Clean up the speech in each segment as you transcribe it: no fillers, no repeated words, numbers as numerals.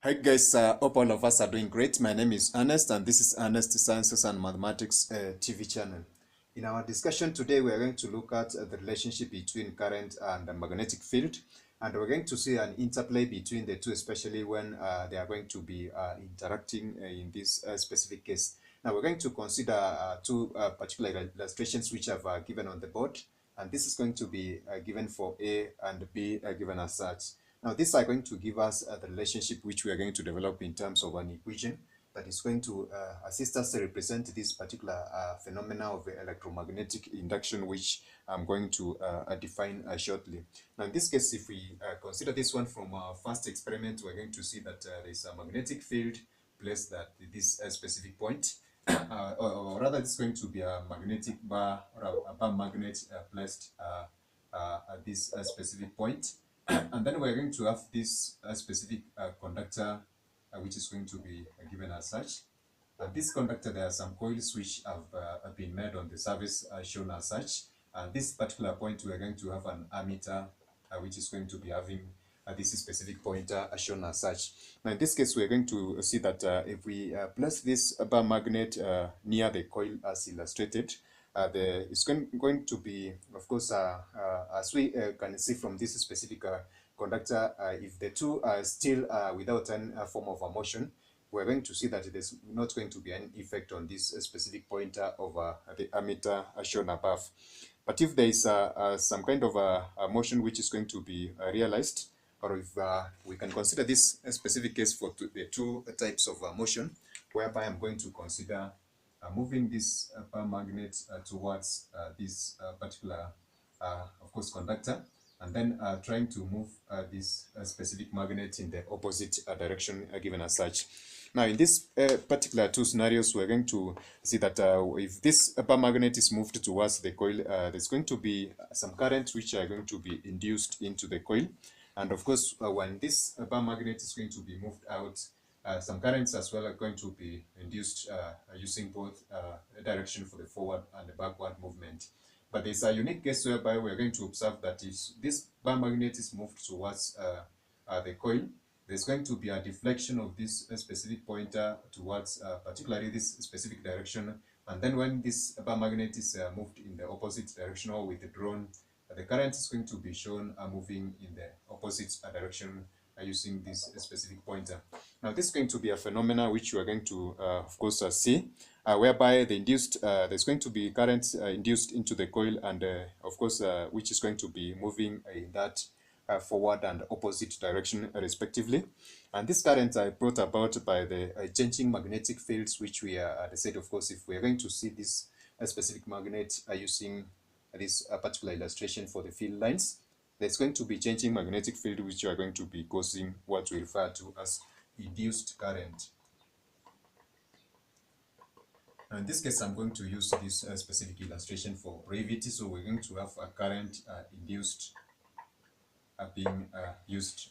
Hi guys, hope all of us are doing great. My name is Ernest and this is Ernest Sciences and Mathematics TV channel. In our discussion today, we are going to look at the relationship between current and the magnetic field. And we're going to see an interplay between the two, especially when they are going to be interacting in this specific case. Now we're going to consider two particular illustrations which I've given on the board. And this is going to be given for A and B given as such. Now, these are going to give us the relationship which we are going to develop in terms of an equation that is going to assist us to represent this particular phenomena of electromagnetic induction, which I'm going to define shortly. Now, in this case, if we consider this one from our first experiment, we're going to see that there is a magnetic field placed at this specific point. Or rather, it's going to be a magnetic bar or a bar magnet placed at this specific point. And then we're going to have this specific conductor, which is going to be given as such. This conductor, there are some coils which have been made on the surface shown as such. At this particular point, we are going to have an ammeter, which is going to be having this specific pointer shown as such. Now, in this case, we're going to see that if we place this bar magnet near the coil as illustrated, it's going to be, of course, as we can see from this specific conductor, if the two are still without any form of a motion, we're going to see that there's not going to be any effect on this specific pointer of the ammeter shown above. But if there is some kind of a motion which is going to be realized, or if we can consider this specific case for the two types of motion, whereby I'm going to consider moving this bar magnet towards this particular, of course, conductor, and then trying to move this specific magnet in the opposite direction given as such. Now, in this particular two scenarios, we're going to see that if this bar magnet is moved towards the coil, there's going to be some current which are going to be induced into the coil. And of course, when this bar magnet is going to be moved out, some currents as well are going to be induced using both direction for the forward and the backward movement. But there's a unique case whereby we're going to observe that if this bar magnet is moved towards the coil, there's going to be a deflection of this specific pointer towards particularly this specific direction. And then when this bar magnet is moved in the opposite direction or withdrawn, the current is going to be shown moving in the opposite direction using this specific pointer. Now, this is going to be a phenomena which we are going to, of course, see, whereby the induced, there's going to be current induced into the coil, and of course, which is going to be moving in that forward and opposite direction respectively. And this current are brought about by the changing magnetic fields, which we said, of course, if we are going to see this specific magnet using this particular illustration for the field lines, there's going to be changing magnetic field which are going to be causing what we refer to as induced current. Now, in this case, I'm going to use this specific illustration for brevity. So we're going to have a current induced being used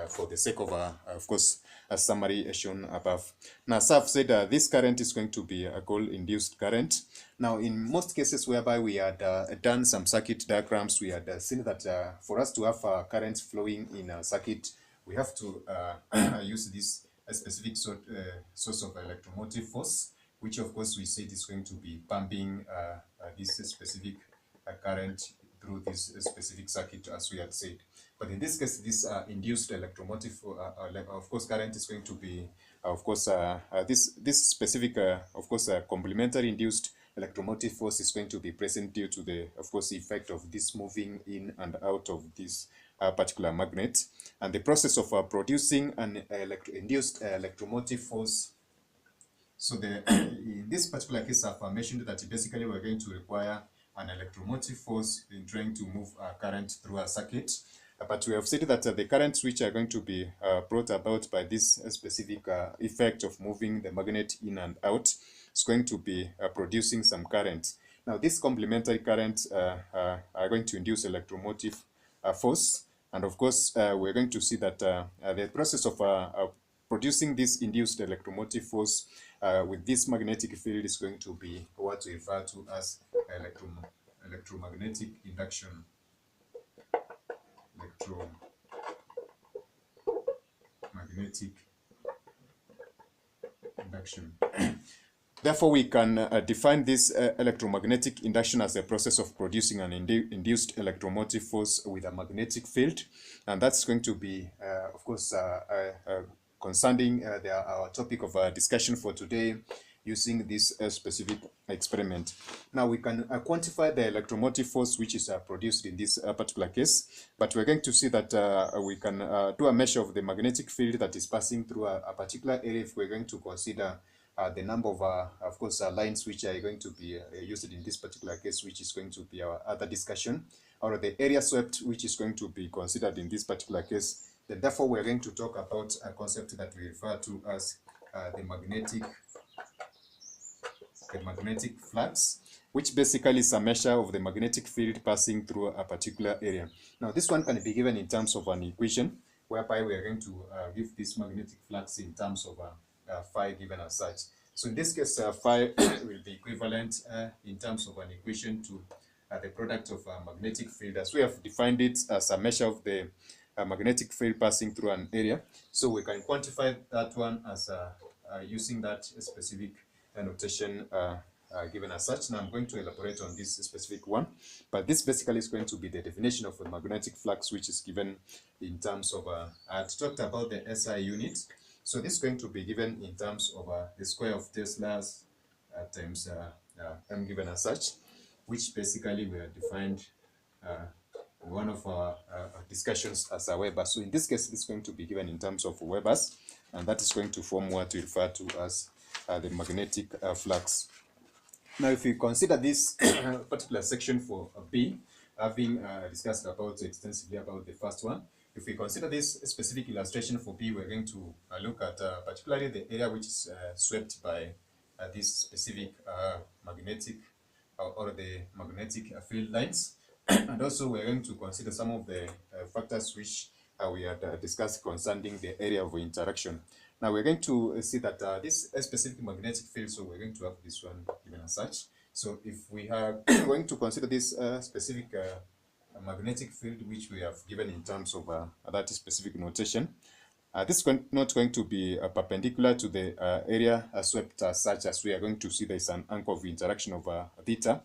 for the sake of course, a summary shown above. Now, as I've said, this current is going to be a Coil-induced current. Now, in most cases whereby we had done some circuit diagrams, we had seen that for us to have current flowing in a circuit, we have to use this specific source of electromotive force, which of course we said is going to be pumping this specific current through this specific circuit, as we had said. But in this case, this induced electromotive, of course, current is going to be, of course, this specific, of course, complementary induced electromotive force is going to be present due to the, of course, effect of this moving in and out of this particular magnet. And the process of producing an induced electromotive force. So in this particular case, I've mentioned that basically we're going to require an electromotive force in trying to move current through a circuit. But we have said that the currents which are going to be brought about by this specific effect of moving the magnet in and out is going to be producing some current. Now, this complementary currents are going to induce electromotive force. And of course, we're going to see that the process of producing this induced electromotive force with this magnetic field is going to be what we refer to as electromagnetic induction. Electromagnetic induction. Therefore, we can define this electromagnetic induction as a process of producing an induced electromotive force with a magnetic field. And that's going to be, of course, concerning our topic of discussion for today using this specific experiment. Now, we can quantify the electromotive force which is produced in this particular case, but we're going to see that we can do a measure of the magnetic field that is passing through a particular area if we're going to consider the number of course, lines which are going to be used in this particular case, which is going to be our other discussion, or the area swept, which is going to be considered in this particular case. Then, therefore, we're going to talk about a concept that we refer to as the magnetic flux, which basically is a measure of the magnetic field passing through a particular area. Now, this one can be given in terms of an equation, whereby we are going to give this magnetic flux in terms of phi given as such. So in this case, phi will be equivalent in terms of an equation to the product of a magnetic field, as we have defined it as a measure of the magnetic field passing through an area. So we can quantify that one as using that specific notation given as such. Now I'm going to elaborate on this specific one, but this basically is going to be the definition of a magnetic flux, which is given in terms of I talked about the SI unit. So this is going to be given in terms of the square of Tesla's times m given as such, which basically we have defined in one of our discussions as a Weber. So in this case, this is going to be given in terms of Webers, and that is going to form what we refer to as the magnetic flux. Now, if we consider this particular section for B, having discussed extensively about the first one, if we consider this specific illustration for B, we're going to look at particularly the area which is swept by this specific magnetic or the magnetic field lines. And also we're going to consider some of the factors which we had discussed concerning the area of interaction. Now we're going to see that this specific magnetic field, so we're going to have this one given as such. So if we are going to consider this specific magnetic field which we have given in terms of that specific notation, this is not going to be perpendicular to the area swept such as we are going to see there's an angle of interaction of theta,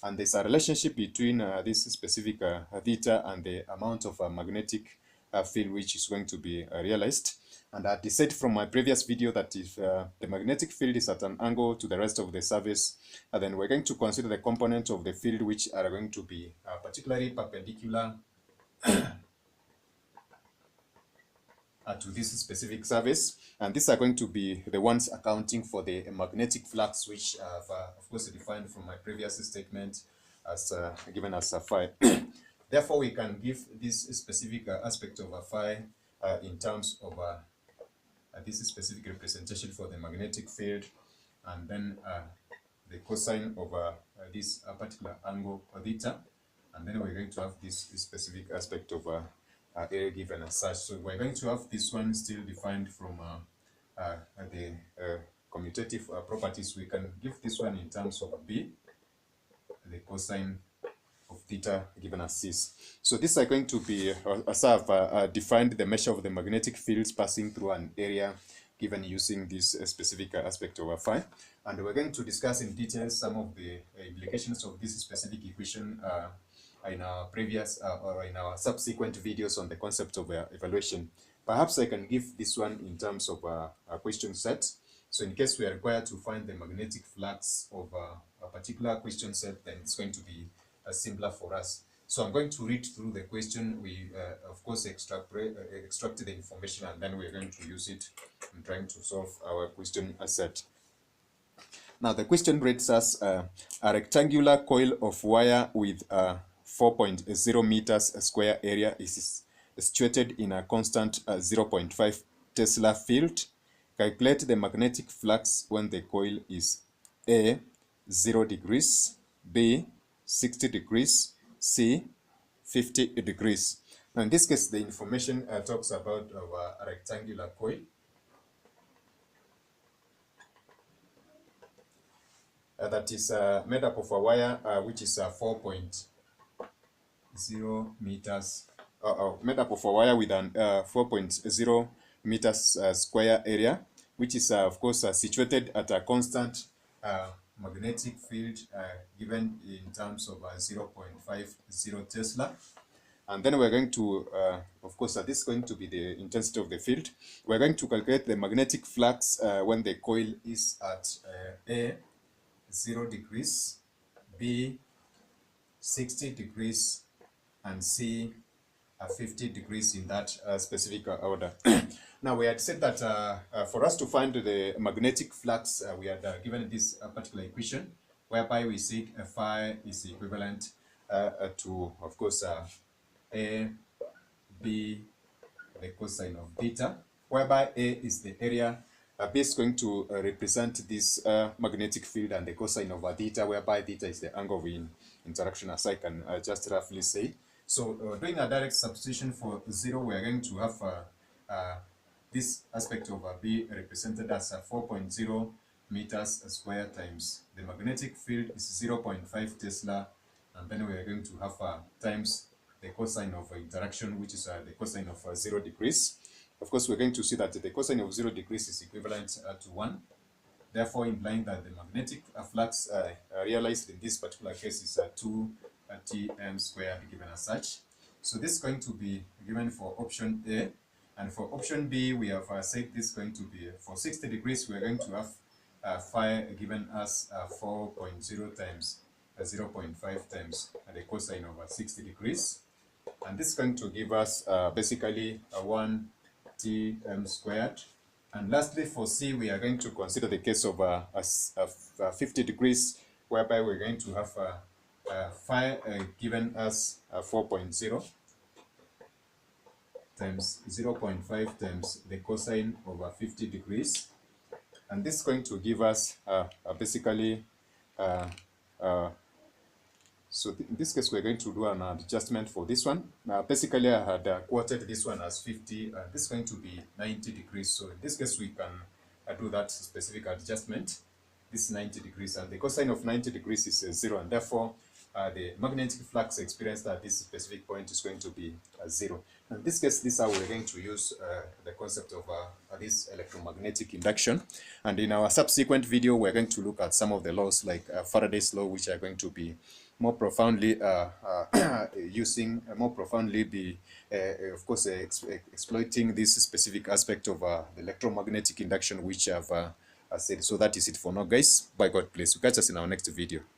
and there's a relationship between this specific theta and the amount of magnetic field which is going to be realized. And I said from my previous video that if the magnetic field is at an angle to the rest of the surface, then we're going to consider the components of the field which are going to be particularly perpendicular to this specific surface, and these are going to be the ones accounting for the magnetic flux, which I've of course defined from my previous statement as given as phi. Therefore, we can give this specific aspect of phi in terms of this specific representation for the magnetic field, and then the cosine of this particular angle theta, and then we're going to have this specific aspect of area given as such. So we're going to have this one still defined from the commutative properties. We can give this one in terms of B, the cosine of theta given as this. So these are going to be, as I've defined the measure of the magnetic fields passing through an area given using this specific aspect of phi. And we're going to discuss in detail some of the implications of this specific equation in our previous or in our subsequent videos on the concept of evaluation. Perhaps I can give this one in terms of a question set. So in case we are required to find the magnetic flux of a particular question set, then it's going to be simpler for us. So I'm going to read through the question. We of course extract the information, and then we're going to use it in trying to solve our question set. Now the question reads as a rectangular coil of wire with 4.0 meters square area is situated in a constant 0.5 Tesla field. Calculate the magnetic flux when the coil is A, 0 degrees, B, 60 degrees, C, 50 degrees. Now in this case, the information talks about a rectangular coil. That is made up of a wire which is 4.0 meters, made up of a wire with an 4.0 meters square area, which is of course situated at a constant magnetic field given in terms of 0.50 Tesla. And then we're going to, of course, this is going to be the intensity of the field. We're going to calculate the magnetic flux when the coil is at A, 0 degrees, B, 60 degrees, and C, 50 degrees in that specific order. Now, we had said that for us to find the magnetic flux, we had given this particular equation, whereby we said phi is equivalent to, of course, A, B, the cosine of beta, whereby A is the area, B is going to represent this magnetic field, and the cosine of theta, whereby theta is the angle of interaction, as I can just roughly say. So doing a direct substitution for 0, we are going to have this aspect of B represented as 4.0 meters square times the magnetic field is 0.5 Tesla, and then we are going to have times the cosine of interaction, which is the cosine of 0 degrees. Of course, we're going to see that the cosine of 0 degrees is equivalent to 1, therefore implying that the magnetic flux realized in this particular case is 2 Tm squared given as such. So this is going to be given for option A, and for option B, we have said this is going to be for 60 degrees, we are going to have phi given as 4.0 times 0.5 times the cosine of 60 degrees. And this is going to give us basically 1 Tm squared. And lastly, for C, we are going to consider the case of 50 degrees, whereby we're going to have phi given as 4.0 times 0.5 times the cosine over 50 degrees. And this is going to give us basically so in this case, we're going to do an adjustment for this one. Basically, I had quoted this one as 50, and this is going to be 90 degrees. So in this case, we can do that specific adjustment. This is 90 degrees, and the cosine of 90 degrees is 0, and therefore, the magnetic flux experienced at this specific point is going to be 0. In this case, this is how we're going to use the concept of this electromagnetic induction. And in our subsequent video, we're going to look at some of the laws like Faraday's law, which are going to be more profoundly of course, exploiting this specific aspect of the electromagnetic induction, which I've said. So that is it for now, guys. By God bless you. Catch us in our next video.